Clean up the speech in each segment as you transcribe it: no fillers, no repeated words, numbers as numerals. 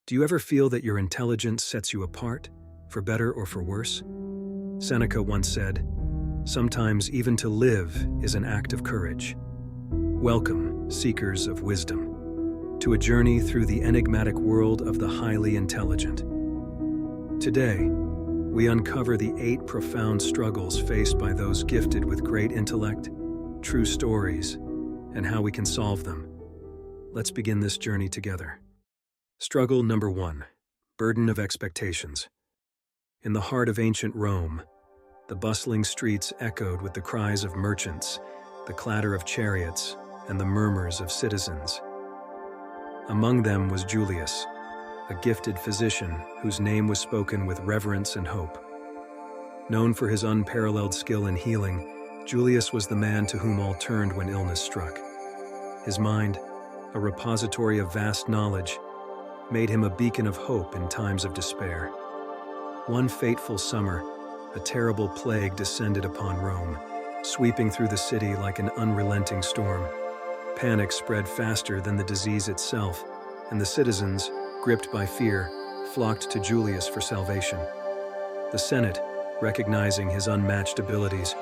Do you ever feel that your intelligence sets you apart, for better or for worse? Seneca once said, "Sometimes even to live is an act of courage." Welcome, seekers of wisdom, to a journey through the enigmatic world of the highly intelligent. Today, we uncover the 8 profound struggles faced by those gifted with great intellect, true stories, and how we can solve them. Let's begin this journey together. Struggle number 1: burden of expectations. In the heart of ancient Rome, the bustling streets echoed with the cries of merchants, the clatter of chariots, and the murmurs of citizens. Among them was Julius, a gifted physician whose name was spoken with reverence and hope. Known for his unparalleled skill in healing, Julius was the man to whom all turned when illness struck. His mind, a repository of vast knowledge, made him a beacon of hope in times of despair. One fateful summer, a terrible plague descended upon Rome, sweeping through the city like an unrelenting storm. Panic spread faster than the disease itself, and the citizens, gripped by fear, flocked to Julius for salvation. The Senate, recognizing his unmatched abilities,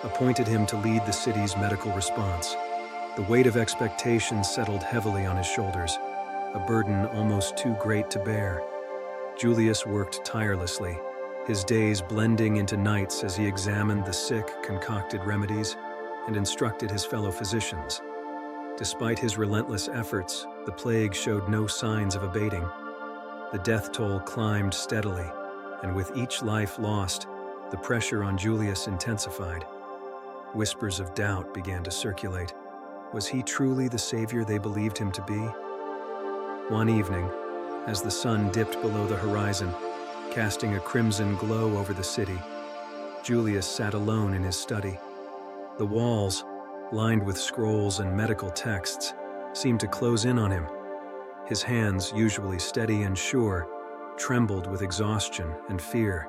appointed him to lead the city's medical response. The weight of expectation settled heavily on his shoulders, a burden almost too great to bear. Julius worked tirelessly, his days blending into nights as he examined the sick, concocted remedies, and instructed his fellow physicians. Despite his relentless efforts, the plague showed no signs of abating. The death toll climbed steadily, and with each life lost, the pressure on Julius intensified. Whispers of doubt began to circulate. Was he truly the savior they believed him to be? One evening, as the sun dipped below the horizon, casting a crimson glow over the city, Julius sat alone in his study. The walls, lined with scrolls and medical texts, seemed to close in on him. His hands, usually steady and sure, trembled with exhaustion and fear.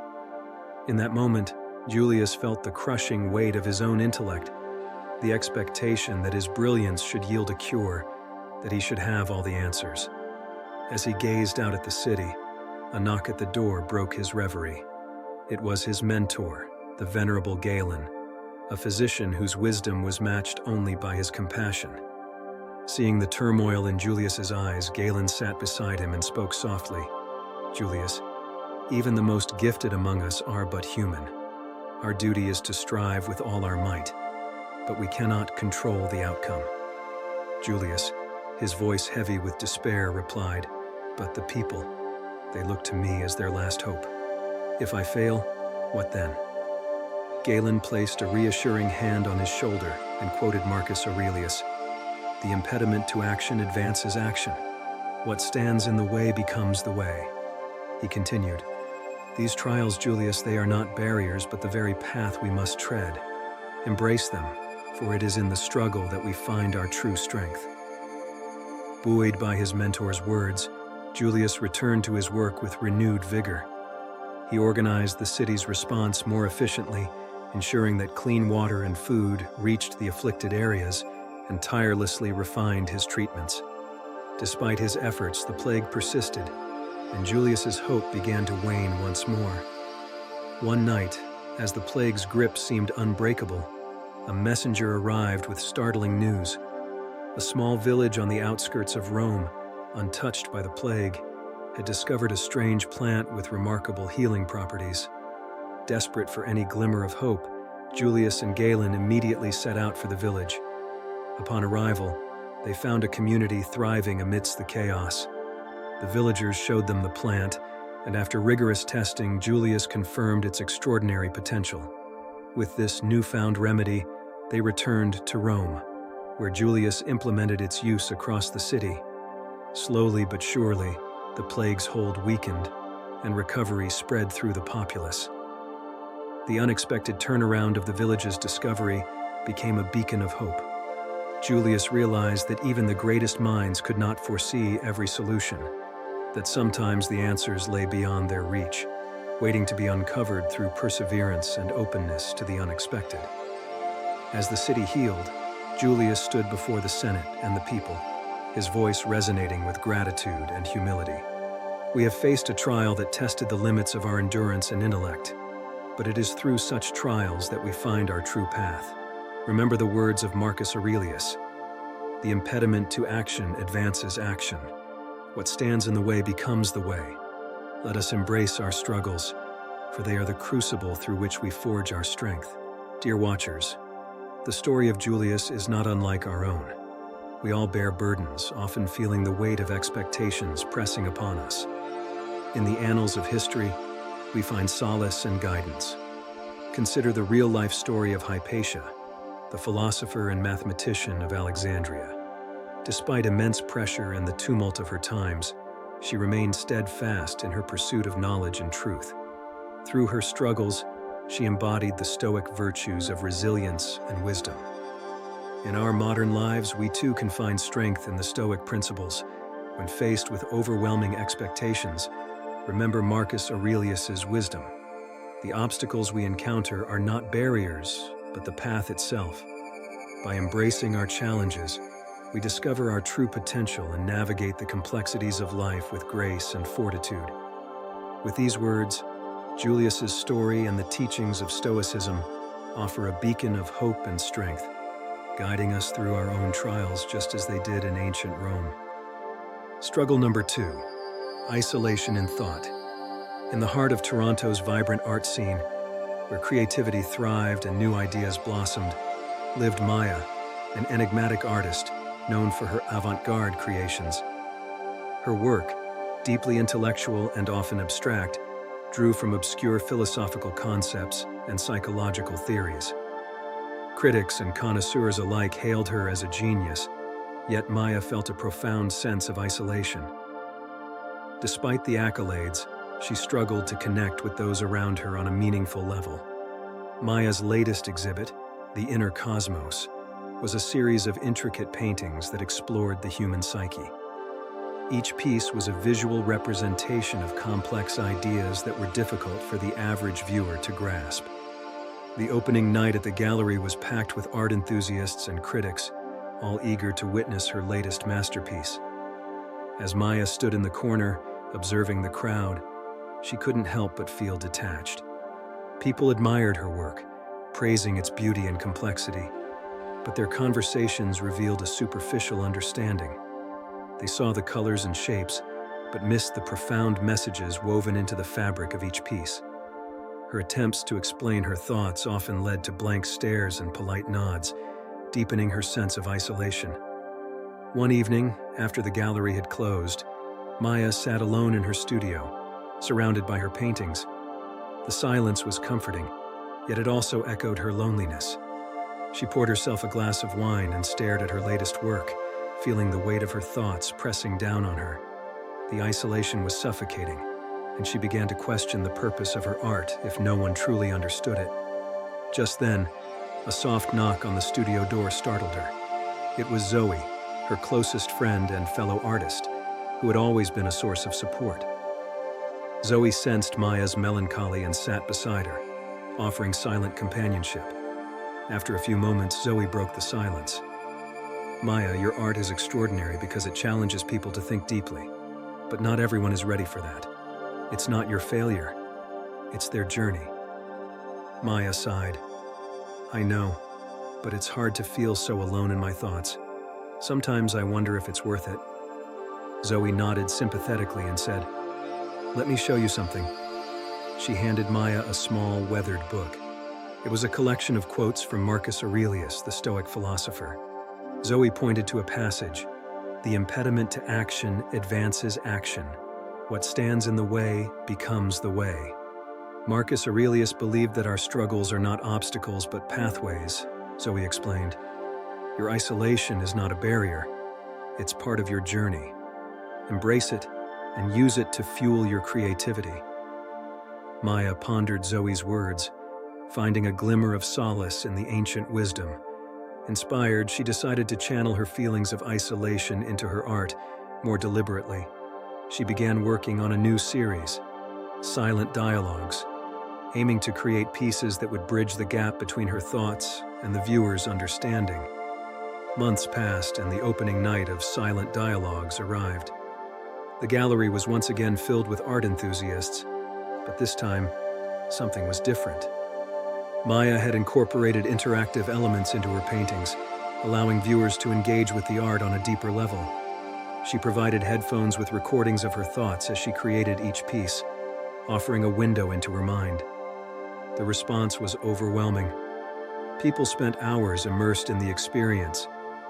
In that moment, Julius felt the crushing weight of his own intellect, the expectation that his brilliance should yield a cure, that he should have all the answers. As he gazed out at the city, a knock at the door broke his reverie. It was his mentor, the venerable Galen, a physician whose wisdom was matched only by his compassion. Seeing the turmoil in Julius's eyes, Galen sat beside him and spoke softly. "Julius, even the most gifted among us are but human. Our duty is to strive with all our might, but we cannot control the outcome." Julius, his voice heavy with despair, replied, "But the people, they look to me as their last hope. If I fail, what then?" Galen placed a reassuring hand on his shoulder and quoted Marcus Aurelius, "The impediment to action advances action. What stands in the way becomes the way." He continued, "These trials, Julius, they are not barriers, but the very path we must tread. Embrace them, for it is in the struggle that we find our true strength." Buoyed by his mentor's words, Julius returned to his work with renewed vigor. He organized the city's response more efficiently, ensuring that clean water and food reached the afflicted areas, and tirelessly refined his treatments. Despite his efforts, the plague persisted, and Julius's hope began to wane once more. One night, as the plague's grip seemed unbreakable, a messenger arrived with startling news. A small village on the outskirts of Rome, untouched by the plague, had discovered a strange plant with remarkable healing properties. Desperate for any glimmer of hope, Julius and Galen immediately set out for the village. Upon arrival, they found a community thriving amidst the chaos. The villagers showed them the plant, and after rigorous testing, Julius confirmed its extraordinary potential. With this newfound remedy, they returned to Rome, where Julius implemented its use across the city. Slowly but surely, the plague's hold weakened, and recovery spread through the populace. The unexpected turnaround of the village's discovery became a beacon of hope. Julius realized that even the greatest minds could not foresee every solution, that sometimes the answers lay beyond their reach, waiting to be uncovered through perseverance and openness to the unexpected. As the city healed, Julius stood before the Senate and the people, his voice resonating with gratitude and humility. We have faced a trial that tested the limits of our endurance and intellect, but it is through such trials that we find our true path. Remember the words of Marcus Aurelius: "The impediment to action advances action. What stands in the way becomes the way." Let us embrace our struggles, for they are the crucible through which we forge our strength. Dear watchers, the story of Julius is not unlike our own. We all bear burdens, often feeling the weight of expectations pressing upon us. In the annals of history, we find solace and guidance. Consider the real-life story of Hypatia, the philosopher and mathematician of Alexandria. Despite immense pressure and the tumult of her times, she remained steadfast in her pursuit of knowledge and truth. Through her struggles, she embodied the Stoic virtues of resilience and wisdom. In our modern lives, we too can find strength in the Stoic principles. When faced with overwhelming expectations, remember Marcus Aurelius's wisdom. The obstacles we encounter are not barriers, but the path itself. By embracing our challenges, we discover our true potential and navigate the complexities of life with grace and fortitude. With these words, Julius's story and the teachings of Stoicism offer a beacon of hope and strength, guiding us through our own trials just as they did in ancient Rome. Struggle number 2, isolation in thought. In the heart of Toronto's vibrant art scene, where creativity thrived and new ideas blossomed, lived Maya, an enigmatic artist known for her avant-garde creations. Her work, deeply intellectual and often abstract, drew from obscure philosophical concepts and psychological theories. Critics and connoisseurs alike hailed her as a genius, yet Maya felt a profound sense of isolation. Despite the accolades, she struggled to connect with those around her on a meaningful level. Maya's latest exhibit, The Inner Cosmos, was a series of intricate paintings that explored the human psyche. Each piece was a visual representation of complex ideas that were difficult for the average viewer to grasp. The opening night at the gallery was packed with art enthusiasts and critics, all eager to witness her latest masterpiece. As Maya stood in the corner, observing the crowd, she couldn't help but feel detached. People admired her work, praising its beauty and complexity, but their conversations revealed a superficial understanding. They saw the colors and shapes, but missed the profound messages woven into the fabric of each piece. Her attempts to explain her thoughts often led to blank stares and polite nods, deepening her sense of isolation. One evening, after the gallery had closed, Maya sat alone in her studio, surrounded by her paintings. The silence was comforting, yet it also echoed her loneliness. She poured herself a glass of wine and stared at her latest work, feeling the weight of her thoughts pressing down on her. The isolation was suffocating, and she began to question the purpose of her art if no one truly understood it. Just then, a soft knock on the studio door startled her. It was Zoe, her closest friend and fellow artist, who had always been a source of support. Zoe sensed Maya's melancholy and sat beside her, offering silent companionship. After a few moments, Zoe broke the silence. "Maya, your art is extraordinary because it challenges people to think deeply. But not everyone is ready for that. It's not your failure. It's their journey." Maya sighed. "I know, but it's hard to feel so alone in my thoughts. Sometimes I wonder if it's worth it." Zoe nodded sympathetically and said, "Let me show you something." She handed Maya a small, weathered book. It was a collection of quotes from Marcus Aurelius, the Stoic philosopher. Zoe pointed to a passage: "The impediment to action advances action. What stands in the way becomes the way." Marcus Aurelius believed that our struggles are not obstacles but pathways, Zoe explained. "Your isolation is not a barrier. It's part of your journey. Embrace it and use it to fuel your creativity." Maya pondered Zoe's words, finding a glimmer of solace in the ancient wisdom. Inspired, she decided to channel her feelings of isolation into her art more deliberately. She began working on a new series, Silent Dialogues, aiming to create pieces that would bridge the gap between her thoughts and the viewer's understanding. Months passed and the opening night of Silent Dialogues arrived. The gallery was once again filled with art enthusiasts, but this time, something was different. Maya had incorporated interactive elements into her paintings, allowing viewers to engage with the art on a deeper level. She provided headphones with recordings of her thoughts as she created each piece, offering a window into her mind. The response was overwhelming. People spent hours immersed in the experience,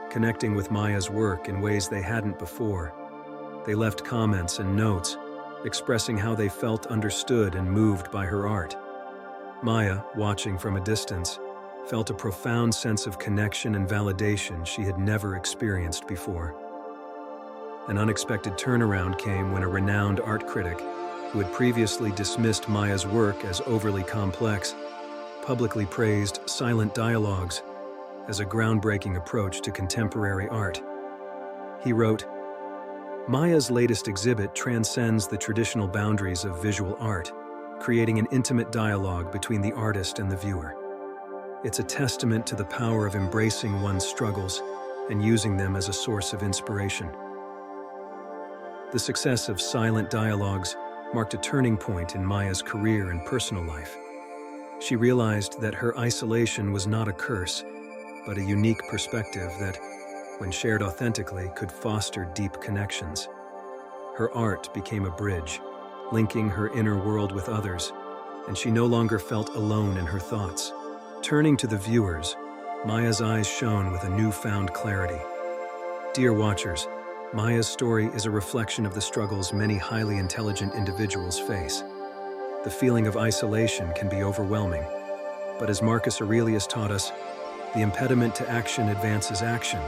connecting with Maya's work in ways they hadn't before. They left comments and notes, expressing how they felt understood and moved by her art. Maya, watching from a distance, felt a profound sense of connection and validation she had never experienced before. An unexpected turnaround came when a renowned art critic, who had previously dismissed Maya's work as overly complex, publicly praised silent dialogues as a groundbreaking approach to contemporary art. He wrote, "Maya's latest exhibit transcends the traditional boundaries of visual art, creating an intimate dialogue between the artist and the viewer. It's a testament to the power of embracing one's struggles and using them as a source of inspiration." The success of silent dialogues marked a turning point in Maya's career and personal life. She realized that her isolation was not a curse, but a unique perspective that, when shared authentically, could foster deep connections. Her art became a bridge, linking her inner world with others, and she no longer felt alone in her thoughts. Turning to the viewers, Maya's eyes shone with a newfound clarity. Dear watchers, Maya's story is a reflection of the struggles many highly intelligent individuals face. The feeling of isolation can be overwhelming, but as Marcus Aurelius taught us, the impediment to action advances action.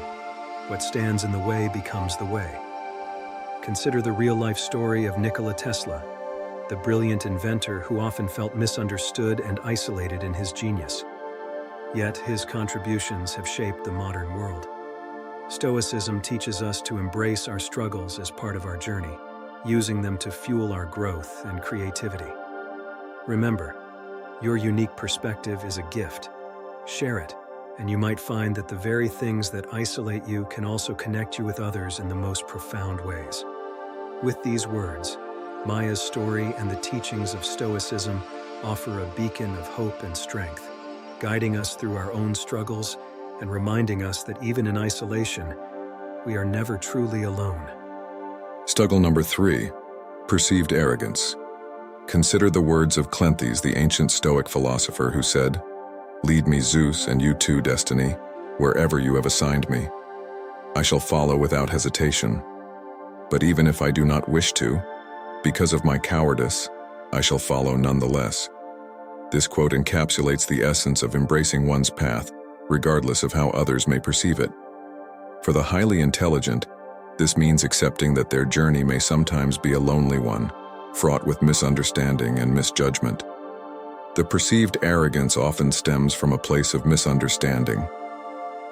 What stands in the way becomes the way. Consider the real-life story of Nikola Tesla, the brilliant inventor who often felt misunderstood and isolated in his genius. Yet his contributions have shaped the modern world. Stoicism teaches us to embrace our struggles as part of our journey, using them to fuel our growth and creativity. Remember, your unique perspective is a gift. Share it, and you might find that the very things that isolate you can also connect you with others in the most profound ways. With these words, Maya's story and the teachings of Stoicism offer a beacon of hope and strength, guiding us through our own struggles and reminding us that even in isolation, we are never truly alone. Struggle number 3, perceived arrogance. Consider the words of Cleanthes, the ancient Stoic philosopher, who said, "Lead me, Zeus, and you too, destiny, wherever you have assigned me. I shall follow without hesitation. But even if I do not wish to, because of my cowardice, I shall follow nonetheless." This quote encapsulates the essence of embracing one's path, regardless of how others may perceive it. For the highly intelligent, this means accepting that their journey may sometimes be a lonely one, fraught with misunderstanding and misjudgment. The perceived arrogance often stems from a place of misunderstanding.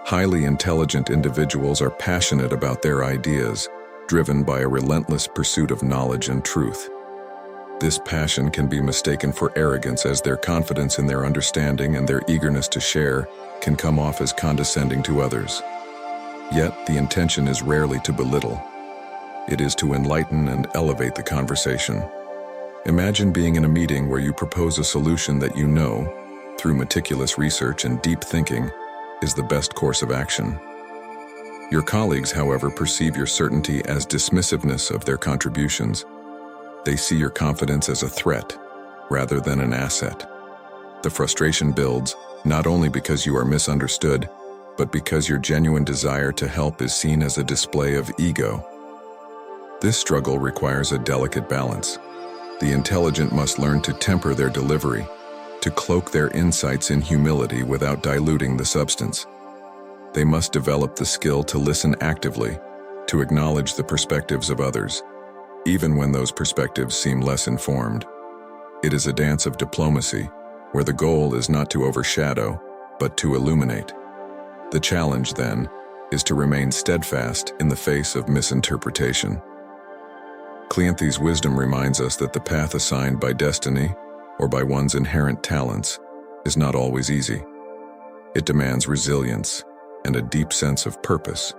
Highly intelligent individuals are passionate about their ideas, driven by a relentless pursuit of knowledge and truth. This passion can be mistaken for arrogance, as their confidence in their understanding and their eagerness to share can come off as condescending to others. Yet, the intention is rarely to belittle. It is to enlighten and elevate the conversation. Imagine being in a meeting where you propose a solution that you know, through meticulous research and deep thinking, is the best course of action. Your colleagues, however, perceive your certainty as dismissiveness of their contributions. They see your confidence as a threat, rather than an asset. The frustration builds, not only because you are misunderstood, but because your genuine desire to help is seen as a display of ego. This struggle requires a delicate balance. The intelligent must learn to temper their delivery, to cloak their insights in humility without diluting the substance. They must develop the skill to listen actively, to acknowledge the perspectives of others, even when those perspectives seem less informed. It is a dance of diplomacy, where the goal is not to overshadow, but to illuminate. The challenge, then, is to remain steadfast in the face of misinterpretation. Cleanthes' wisdom reminds us that the path assigned by destiny, or by one's inherent talents, is not always easy. It demands resilience and a deep sense of purpose.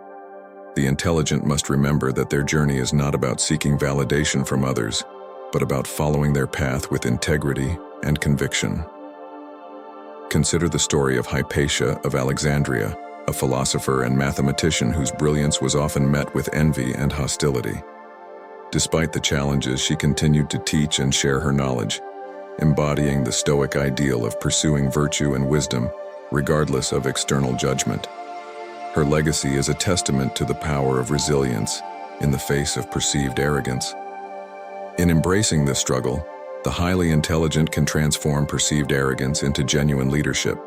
The intelligent must remember that their journey is not about seeking validation from others, but about following their path with integrity and conviction. Consider the story of Hypatia of Alexandria, a philosopher and mathematician whose brilliance was often met with envy and hostility. Despite the challenges, she continued to teach and share her knowledge, embodying the Stoic ideal of pursuing virtue and wisdom, regardless of external judgment. Her legacy is a testament to the power of resilience in the face of perceived arrogance. In embracing this struggle, the highly intelligent can transform perceived arrogance into genuine leadership.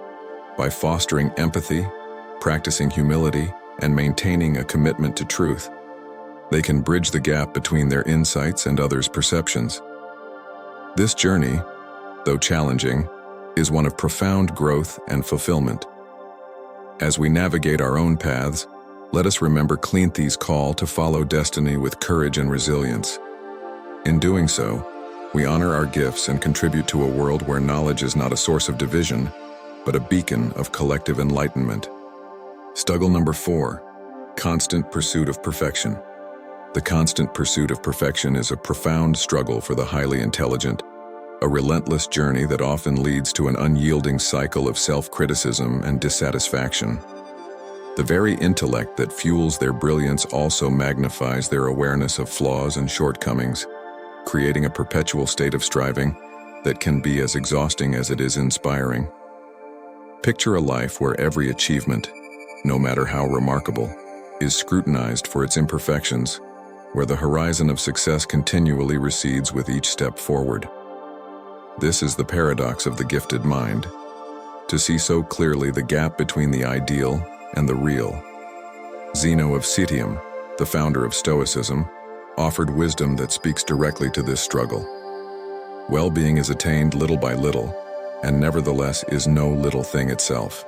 By fostering empathy, practicing humility, and maintaining a commitment to truth, they can bridge the gap between their insights and others' perceptions. This journey, though challenging, is one of profound growth and fulfillment. As we navigate our own paths, let us remember Cleanthes' call to follow destiny with courage and resilience. In doing so, we honor our gifts and contribute to a world where knowledge is not a source of division, but a beacon of collective enlightenment. Struggle number 4, constant pursuit of perfection. The constant pursuit of perfection is a profound struggle for the highly intelligent, a relentless journey that often leads to an unyielding cycle of self-criticism and dissatisfaction. The very intellect that fuels their brilliance also magnifies their awareness of flaws and shortcomings, creating a perpetual state of striving that can be as exhausting as it is inspiring. Picture a life where every achievement, no matter how remarkable, is scrutinized for its imperfections, where the horizon of success continually recedes with each step forward. This is the paradox of the gifted mind, to see so clearly the gap between the ideal and the real. Zeno of Citium, the founder of Stoicism, offered wisdom that speaks directly to this struggle. Well-being is attained little by little, and nevertheless is no little thing itself.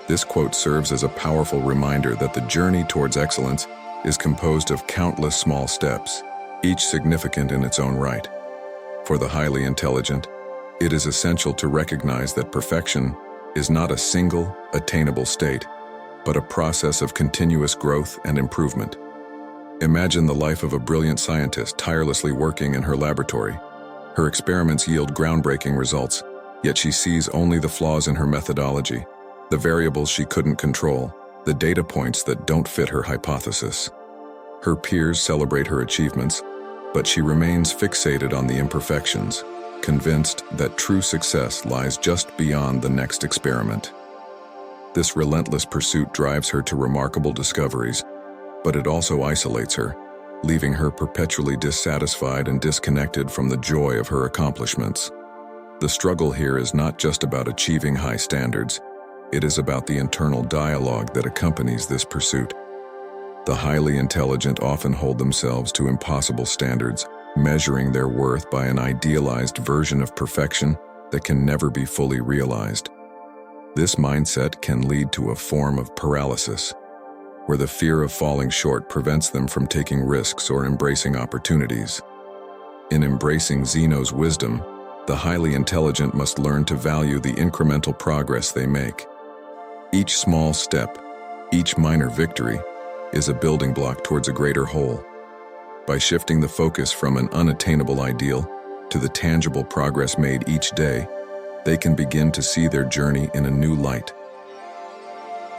This quote serves as a powerful reminder that the journey towards excellence is composed of countless small steps, each significant in its own right. For the highly intelligent, it is essential to recognize that perfection is not a single, attainable state, but a process of continuous growth and improvement. Imagine the life of a brilliant scientist tirelessly working in her laboratory. Her experiments yield groundbreaking results, yet she sees only the flaws in her methodology, the variables she couldn't control, the data points that don't fit her hypothesis. Her peers celebrate her achievements, but she remains fixated on the imperfections, convinced that true success lies just beyond the next experiment. This relentless pursuit drives her to remarkable discoveries, but it also isolates her, leaving her perpetually dissatisfied and disconnected from the joy of her accomplishments. The struggle here is not just about achieving high standards, it is about the internal dialogue that accompanies this pursuit. The highly intelligent often hold themselves to impossible standards, measuring their worth by an idealized version of perfection that can never be fully realized. This mindset can lead to a form of paralysis, where the fear of falling short prevents them from taking risks or embracing opportunities. In embracing Zeno's wisdom, the highly intelligent must learn to value the incremental progress they make. Each small step, each minor victory, is a building block towards a greater whole. By shifting the focus from an unattainable ideal to the tangible progress made each day, they can begin to see their journey in a new light.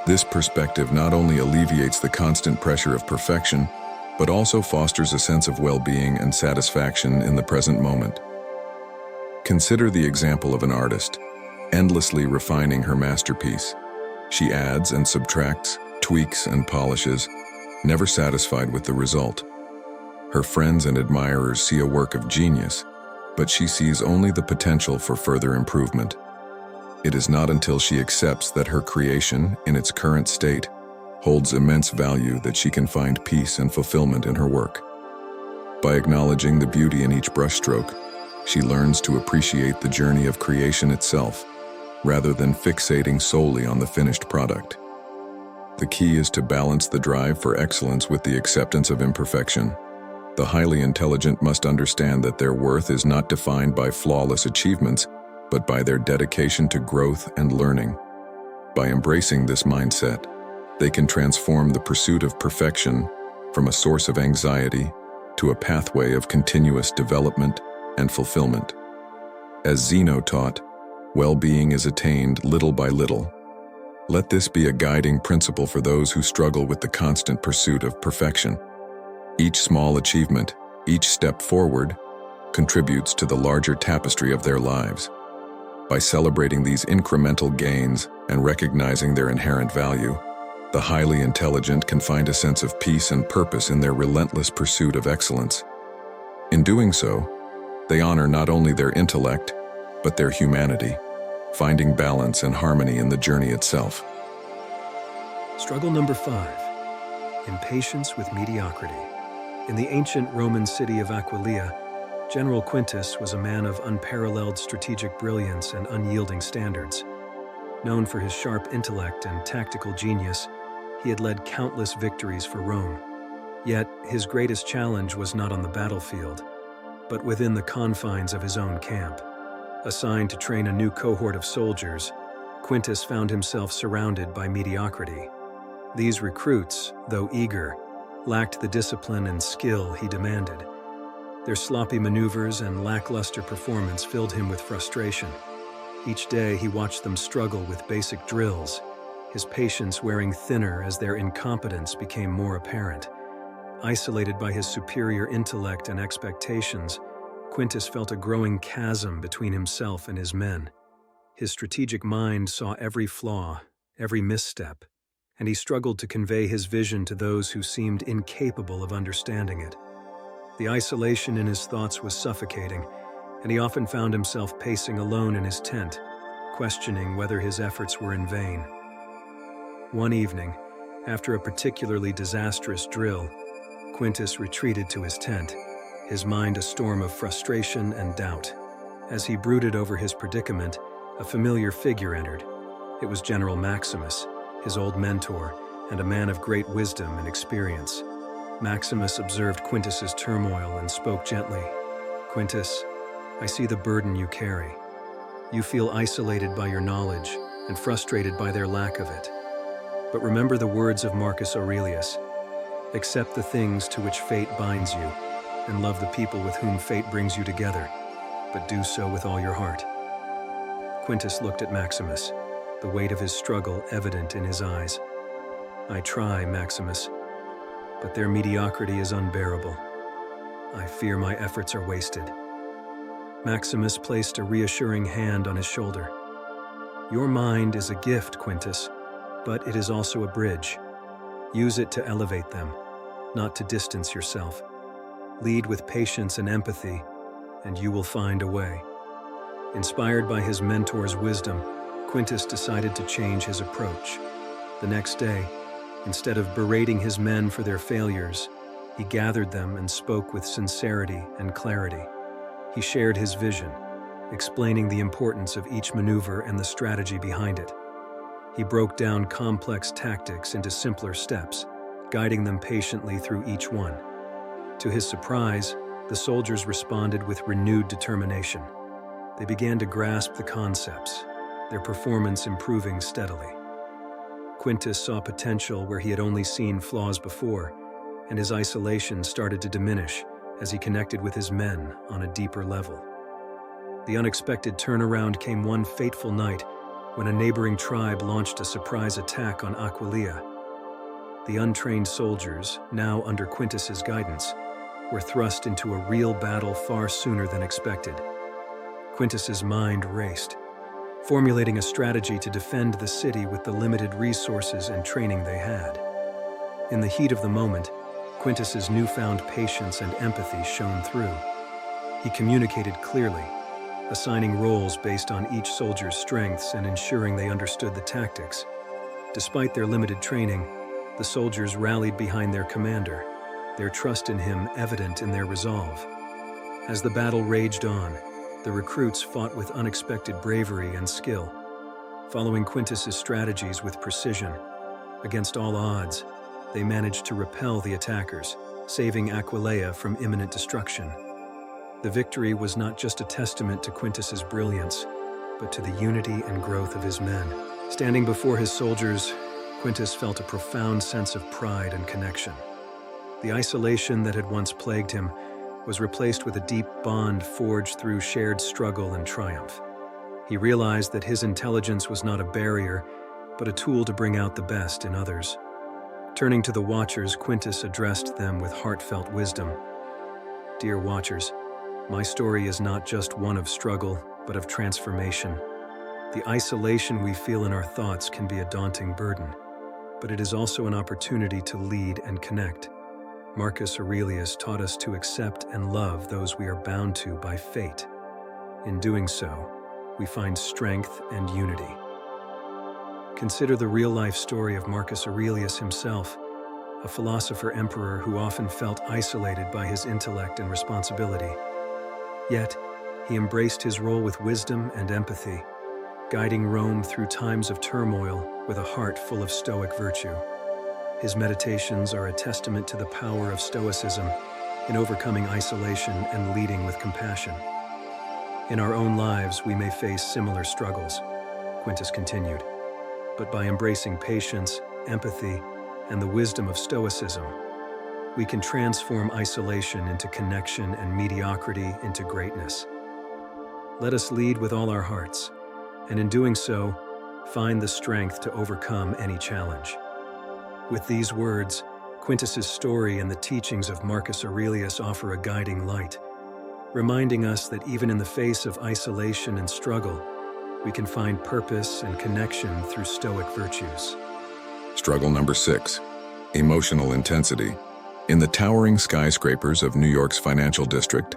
This perspective not only alleviates the constant pressure of perfection, but also fosters a sense of well-being and satisfaction in the present moment. Consider the example of an artist, endlessly refining her masterpiece. She adds and subtracts, tweaks and polishes, never satisfied with the result. Her friends and admirers see a work of genius, but she sees only the potential for further improvement. It is not until she accepts that her creation, in its current state, holds immense value that she can find peace and fulfillment in her work. By acknowledging the beauty in each brushstroke, she learns to appreciate the journey of creation itself, rather than fixating solely on the finished product. The key is to balance the drive for excellence with the acceptance of imperfection. The highly intelligent must understand that their worth is not defined by flawless achievements, but by their dedication to growth and learning. By embracing this mindset, They can transform the pursuit of perfection from a source of anxiety to a pathway of continuous development and fulfillment. As Zeno taught, well-being is attained little by little. Let this be a guiding principle for those who struggle with the constant pursuit of perfection. Each small achievement, each step forward, contributes to the larger tapestry of their lives. By celebrating these incremental gains and recognizing their inherent value, the highly intelligent can find a sense of peace and purpose in their relentless pursuit of excellence. In doing so, they honor not only their intellect, but their humanity, finding balance and harmony in the journey itself. Struggle number 5, impatience with mediocrity. In the ancient Roman city of Aquileia, General Quintus was a man of unparalleled strategic brilliance and unyielding standards. Known for his sharp intellect and tactical genius, he had led countless victories for Rome. Yet, his greatest challenge was not on the battlefield, but within the confines of his own camp. Assigned to train a new cohort of soldiers, Quintus found himself surrounded by mediocrity. These recruits, though eager, lacked the discipline and skill he demanded. Their sloppy maneuvers and lackluster performance filled him with frustration. Each day he watched them struggle with basic drills, his patience wearing thinner as their incompetence became more apparent. Isolated by his superior intellect and expectations, Quintus felt a growing chasm between himself and his men. His strategic mind saw every flaw, every misstep, and he struggled to convey his vision to those who seemed incapable of understanding it. The isolation in his thoughts was suffocating, and he often found himself pacing alone in his tent, questioning whether his efforts were in vain. One evening, after a particularly disastrous drill, Quintus retreated to his tent, his mind a storm of frustration and doubt. As he brooded over his predicament, a familiar figure entered. It was General Maximus, his old mentor, and a man of great wisdom and experience. Maximus observed Quintus's turmoil and spoke gently. "Quintus, I see the burden you carry. You feel isolated by your knowledge and frustrated by their lack of it. But remember the words of Marcus Aurelius: accept the things to which fate binds you, and love the people with whom fate brings you together, but do so with all your heart." Quintus looked at Maximus, the weight of his struggle evident in his eyes. "I try, Maximus, but their mediocrity is unbearable. I fear my efforts are wasted." Maximus placed a reassuring hand on his shoulder. "Your mind is a gift, Quintus, but it is also a bridge. Use it to elevate them, not to distance yourself. Lead with patience and empathy, and you will find a way." Inspired by his mentor's wisdom, Quintus decided to change his approach. The next day, instead of berating his men for their failures, he gathered them and spoke with sincerity and clarity. He shared his vision, explaining the importance of each maneuver and the strategy behind it. He broke down complex tactics into simpler steps, guiding them patiently through each one. To his surprise, the soldiers responded with renewed determination. They began to grasp the concepts, their performance improving steadily. Quintus saw potential where he had only seen flaws before, and his isolation started to diminish as he connected with his men on a deeper level. The unexpected turnaround came one fateful night when a neighboring tribe launched a surprise attack on Aquileia. The untrained soldiers, now under Quintus's guidance, were thrust into a real battle far sooner than expected. Quintus's mind raced, formulating a strategy to defend the city with the limited resources and training they had. In the heat of the moment, Quintus's newfound patience and empathy shone through. He communicated clearly, assigning roles based on each soldier's strengths and ensuring they understood the tactics. Despite their limited training, the soldiers rallied behind their commander, their trust in him evident in their resolve. As the battle raged on, the recruits fought with unexpected bravery and skill, following Quintus's strategies with precision. Against all odds, they managed to repel the attackers, saving Aquileia from imminent destruction. The victory was not just a testament to Quintus's brilliance, but to the unity and growth of his men. Standing before his soldiers, Quintus felt a profound sense of pride and connection. The isolation that had once plagued him was replaced with a deep bond forged through shared struggle and triumph. He realized that his intelligence was not a barrier, but a tool to bring out the best in others. Turning to the watchers, Quintus addressed them with heartfelt wisdom. "Dear watchers, my story is not just one of struggle, but of transformation. The isolation we feel in our thoughts can be a daunting burden, but it is also an opportunity to lead and connect. Marcus Aurelius taught us to accept and love those we are bound to by fate. In doing so, we find strength and unity." Consider the real-life story of Marcus Aurelius himself, a philosopher-emperor who often felt isolated by his intellect and responsibility. Yet, he embraced his role with wisdom and empathy, guiding Rome through times of turmoil with a heart full of Stoic virtue. His meditations are a testament to the power of Stoicism in overcoming isolation and leading with compassion. In our own lives, we may face similar struggles, Quintus continued, but by embracing patience, empathy, and the wisdom of Stoicism, we can transform isolation into connection and mediocrity into greatness. Let us lead with all our hearts, and in doing so, find the strength to overcome any challenge. With these words, Quintus's story and the teachings of Marcus Aurelius offer a guiding light, reminding us that even in the face of isolation and struggle, we can find purpose and connection through Stoic virtues. Struggle number 6, emotional intensity. In the towering skyscrapers of New York's financial district,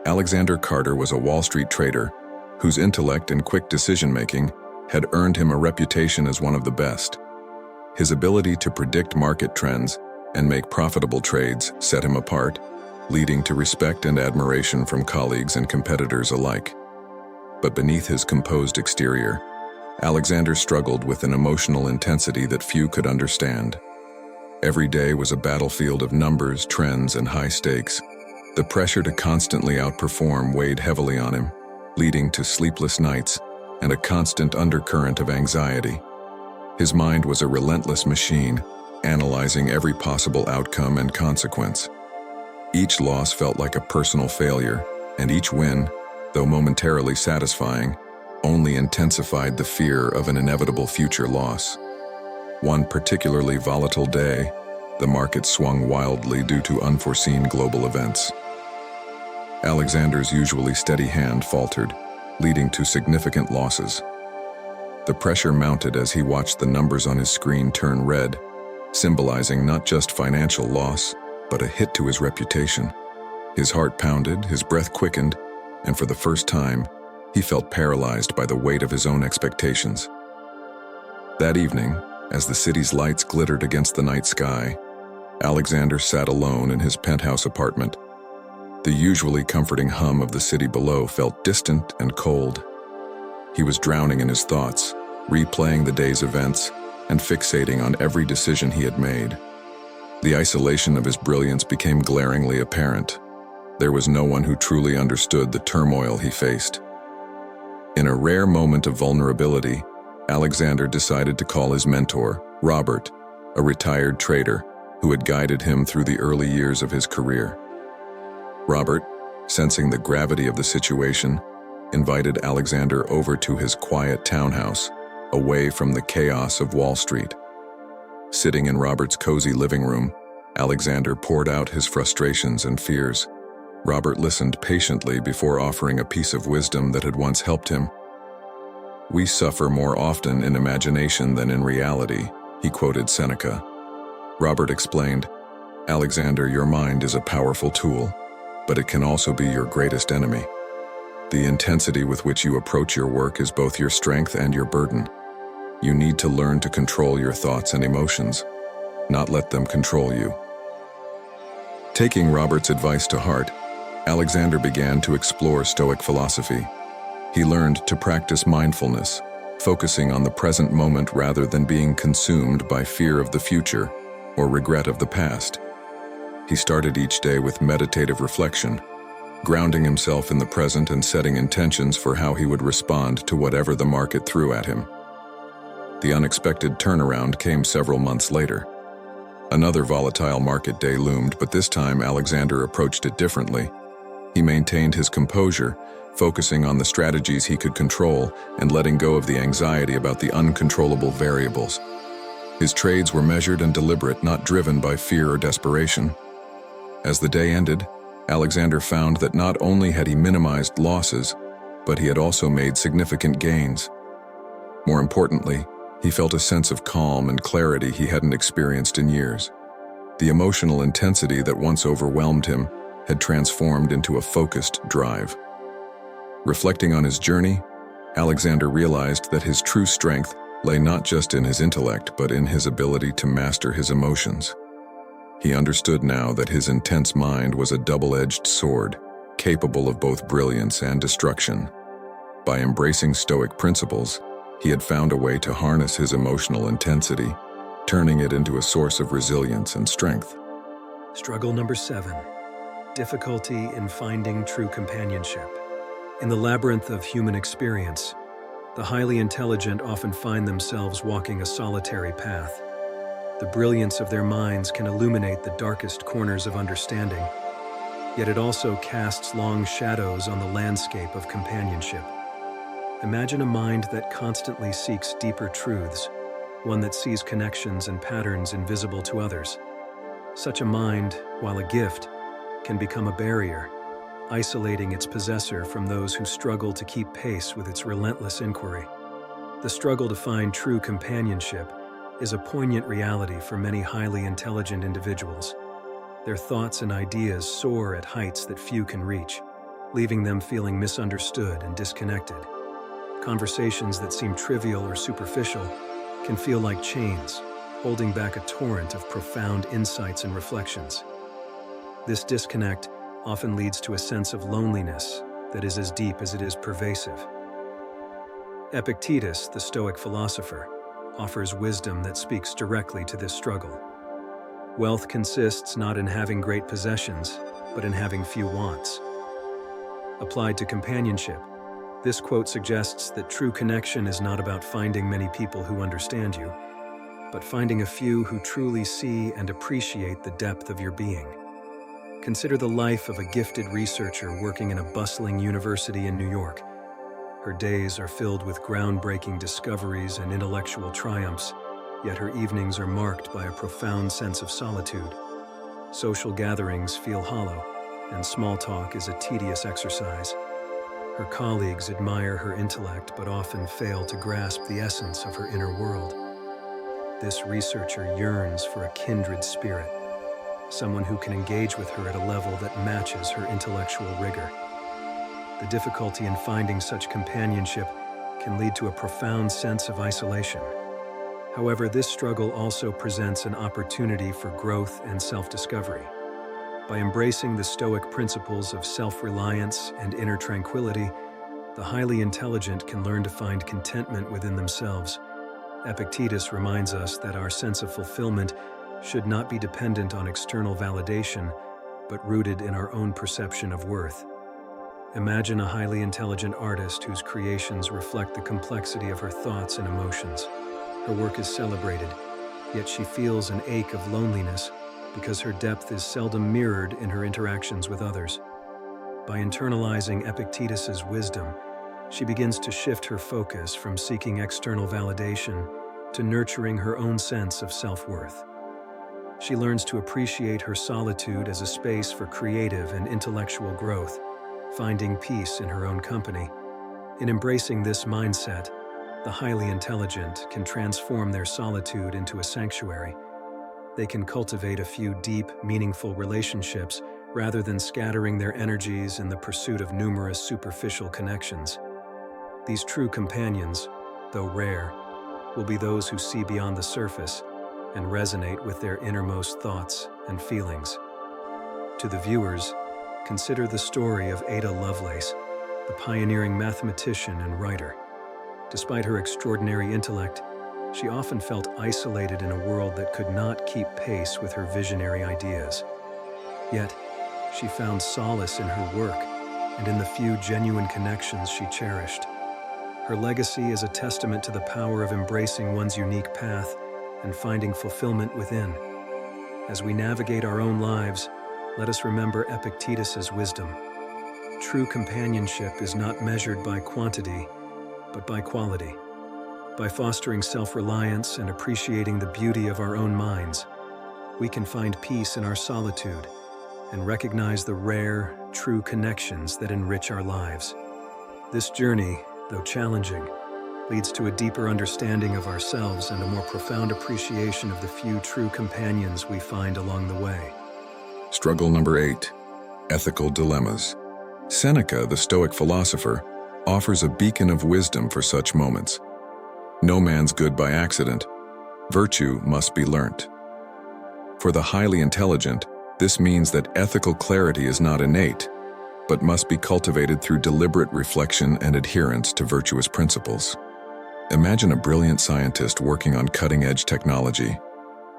Alexander Carter was a Wall Street trader whose intellect and quick decision-making had earned him a reputation as one of the best. His ability to predict market trends and make profitable trades set him apart, leading to respect and admiration from colleagues and competitors alike. But beneath his composed exterior, Alexander struggled with an emotional intensity that few could understand. Every day was a battlefield of numbers, trends, and high stakes. The pressure to constantly outperform weighed heavily on him, leading to sleepless nights and a constant undercurrent of anxiety. His mind was a relentless machine, analyzing every possible outcome and consequence. Each loss felt like a personal failure, and each win, though momentarily satisfying, only intensified the fear of an inevitable future loss. One particularly volatile day, the market swung wildly due to unforeseen global events. Alexander's usually steady hand faltered, leading to significant losses. The pressure mounted as he watched the numbers on his screen turn red, symbolizing not just financial loss, but a hit to his reputation. His heart pounded, his breath quickened, and for the first time, he felt paralyzed by the weight of his own expectations. That evening, as the city's lights glittered against the night sky, Alexander sat alone in his penthouse apartment. The usually comforting hum of the city below felt distant and cold. He was drowning in his thoughts, replaying the day's events and fixating on every decision he had made. The isolation of his brilliance became glaringly apparent. There was no one who truly understood the turmoil he faced. In a rare moment of vulnerability, Alexander decided to call his mentor, Robert, a retired trader who had guided him through the early years of his career. Robert, sensing the gravity of the situation, invited Alexander over to his quiet townhouse, away from the chaos of Wall Street. Sitting in Robert's cozy living room, Alexander poured out his frustrations and fears. Robert listened patiently before offering a piece of wisdom that had once helped him. "We suffer more often in imagination than in reality," he quoted Seneca. Robert explained, "Alexander, your mind is a powerful tool, but it can also be your greatest enemy. The intensity with which you approach your work is both your strength and your burden. You need to learn to control your thoughts and emotions, not let them control you." Taking Robert's advice to heart, Alexander began to explore Stoic philosophy. He learned to practice mindfulness, focusing on the present moment rather than being consumed by fear of the future or regret of the past. He started each day with meditative reflection, grounding himself in the present and setting intentions for how he would respond to whatever the market threw at him. The unexpected turnaround came several months later. Another volatile market day loomed, but this time Alexander approached it differently. He maintained his composure, focusing on the strategies he could control and letting go of the anxiety about the uncontrollable variables. His trades were measured and deliberate, not driven by fear or desperation. As the day ended, Alexander found that not only had he minimized losses, but he had also made significant gains. More importantly, he felt a sense of calm and clarity he hadn't experienced in years. The emotional intensity that once overwhelmed him had transformed into a focused drive. Reflecting on his journey, Alexander realized that his true strength lay not just in his intellect, but in his ability to master his emotions. He understood now that his intense mind was a double-edged sword, capable of both brilliance and destruction. By embracing Stoic principles, he had found a way to harness his emotional intensity, turning it into a source of resilience and strength. Struggle number 7. Difficulty in finding true companionship. In the labyrinth of human experience, the highly intelligent often find themselves walking a solitary path. The brilliance of their minds can illuminate the darkest corners of understanding, yet it also casts long shadows on the landscape of companionship. Imagine a mind that constantly seeks deeper truths, one that sees connections and patterns invisible to others. Such a mind, while a gift, can become a barrier, isolating its possessor from those who struggle to keep pace with its relentless inquiry. The struggle to find true companionship is a poignant reality for many highly intelligent individuals. Their thoughts and ideas soar at heights that few can reach, leaving them feeling misunderstood and disconnected. Conversations that seem trivial or superficial can feel like chains, holding back a torrent of profound insights and reflections. This disconnect often leads to a sense of loneliness that is as deep as it is pervasive. Epictetus, the Stoic philosopher, offers wisdom that speaks directly to this struggle. Wealth consists not in having great possessions, but in having few wants. Applied to companionship, this quote suggests that true connection is not about finding many people who understand you, but finding a few who truly see and appreciate the depth of your being. Consider the life of a gifted researcher working in a bustling university in New York. Her days are filled with groundbreaking discoveries and intellectual triumphs, yet her evenings are marked by a profound sense of solitude. Social gatherings feel hollow, and small talk is a tedious exercise. Her colleagues admire her intellect but often fail to grasp the essence of her inner world. This researcher yearns for a kindred spirit, someone who can engage with her at a level that matches her intellectual rigor. The difficulty in finding such companionship can lead to a profound sense of isolation. However, this struggle also presents an opportunity for growth and self-discovery. By embracing the Stoic principles of self-reliance and inner tranquility, the highly intelligent can learn to find contentment within themselves. Epictetus reminds us that our sense of fulfillment should not be dependent on external validation, but rooted in our own perception of worth. Imagine a highly intelligent artist whose creations reflect the complexity of her thoughts and emotions. Her work is celebrated, yet she feels an ache of loneliness because her depth is seldom mirrored in her interactions with others. By internalizing Epictetus's wisdom, she begins to shift her focus from seeking external validation to nurturing her own sense of self-worth. She learns to appreciate her solitude as a space for creative and intellectual growth, finding peace in her own company. In embracing this mindset, the highly intelligent can transform their solitude into a sanctuary. They can cultivate a few deep, meaningful relationships rather than scattering their energies in the pursuit of numerous superficial connections. These true companions, though rare, will be those who see beyond the surface and resonate with their innermost thoughts and feelings. To the viewers, consider the story of Ada Lovelace, the pioneering mathematician and writer. Despite her extraordinary intellect, she often felt isolated in a world that could not keep pace with her visionary ideas. Yet, she found solace in her work and in the few genuine connections she cherished. Her legacy is a testament to the power of embracing one's unique path and finding fulfillment within. As we navigate our own lives, let us remember Epictetus's wisdom. True companionship is not measured by quantity, but by quality. By fostering self-reliance and appreciating the beauty of our own minds, we can find peace in our solitude and recognize the rare, true connections that enrich our lives. This journey, though challenging, leads to a deeper understanding of ourselves and a more profound appreciation of the few true companions we find along the way. Struggle number 8. Ethical dilemmas. Seneca, the Stoic philosopher, offers a beacon of wisdom for such moments. No man's good by accident. Virtue must be learnt. For the highly intelligent, this means that ethical clarity is not innate, but must be cultivated through deliberate reflection and adherence to virtuous principles. Imagine a brilliant scientist working on cutting-edge technology.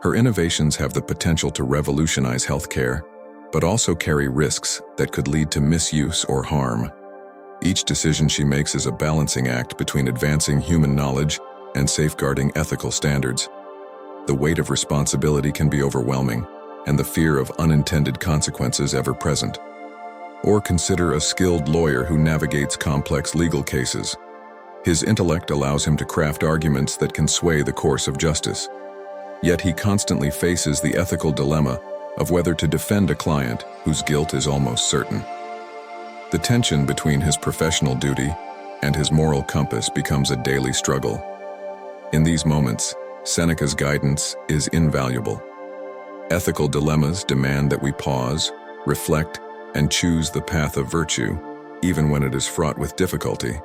Her innovations have the potential to revolutionize healthcare, but also carry risks that could lead to misuse or harm. Each decision she makes is a balancing act between advancing human knowledge and safeguarding ethical standards. The weight of responsibility can be overwhelming, and the fear of unintended consequences ever present. Or consider a skilled lawyer who navigates complex legal cases. His intellect allows him to craft arguments that can sway the course of justice. Yet he constantly faces the ethical dilemma of whether to defend a client whose guilt is almost certain. The tension between his professional duty and his moral compass becomes a daily struggle. In these moments, Seneca's guidance is invaluable. Ethical dilemmas demand that we pause, reflect, and choose the path of virtue, even when it is fraught with difficulty.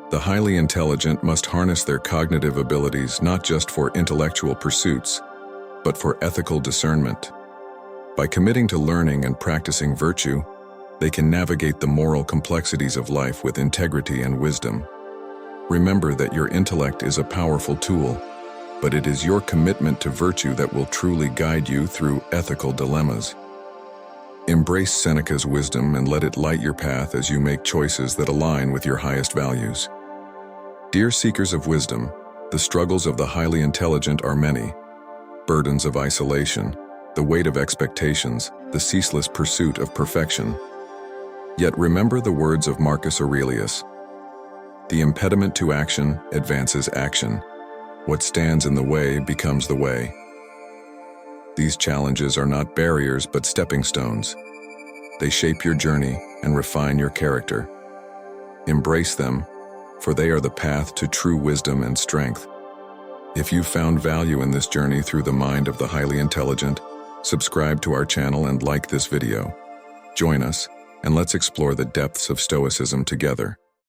The highly intelligent must harness their cognitive abilities not just for intellectual pursuits, but for ethical discernment. By committing to learning and practicing virtue, they can navigate the moral complexities of life with integrity and wisdom. Remember that your intellect is a powerful tool, but it is your commitment to virtue that will truly guide you through ethical dilemmas. Embrace Seneca's wisdom and let it light your path as you make choices that align with your highest values. Dear seekers of wisdom, the struggles of the highly intelligent are many. Burdens of isolation, the weight of expectations, the ceaseless pursuit of perfection. Yet remember the words of Marcus Aurelius. The impediment to action advances action. What stands in the way becomes the way. These challenges are not barriers but stepping stones. They shape your journey and refine your character. Embrace them, for they are the path to true wisdom and strength. If you found value in this journey through the mind of the highly intelligent, subscribe to our channel and like this video. Join us, and let's explore the depths of Stoicism together.